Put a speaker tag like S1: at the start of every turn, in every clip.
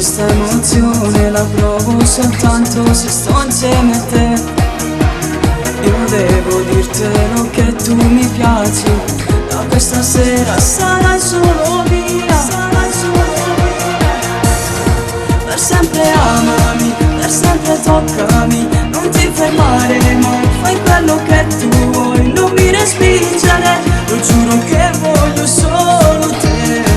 S1: questa emozione la provo soltanto se sto insieme a te. Io devo dirtelo che tu mi piaci, da questa sera sarai solo mia, sarai solo mia. Per sempre amami, per sempre toccami, non ti fermare mai, fai quello che tu vuoi, non mi respingere, lo giuro che voglio solo te.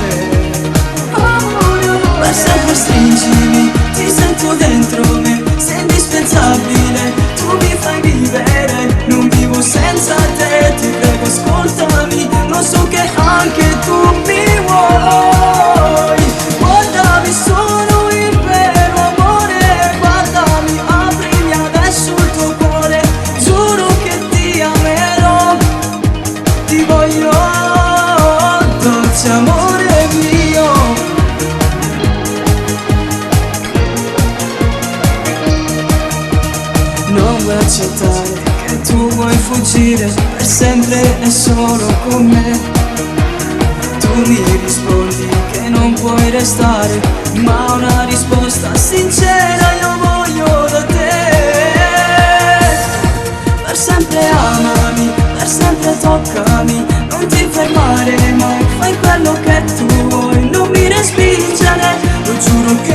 S1: Per sempre stringimi, ti sento dentro me, sei indispensabile, tu mi fai vivere, non vivo senza te, ti prego ascoltami, lo so che anche tu mi vuoi. Guardami, sono il vero amore, guardami, aprimi adesso il tuo cuore, giuro che ti amerò, ti voglio, dolce amore mio. Non vuoi accettare che tu vuoi fuggire per sempre e solo con me. Tu mi rispondi che non puoi restare, ma una risposta sincera io voglio da te. Per sempre amami, per sempre toccami, non ti fermare mai, fai quello che tu vuoi, non mi respingere, lo giuro che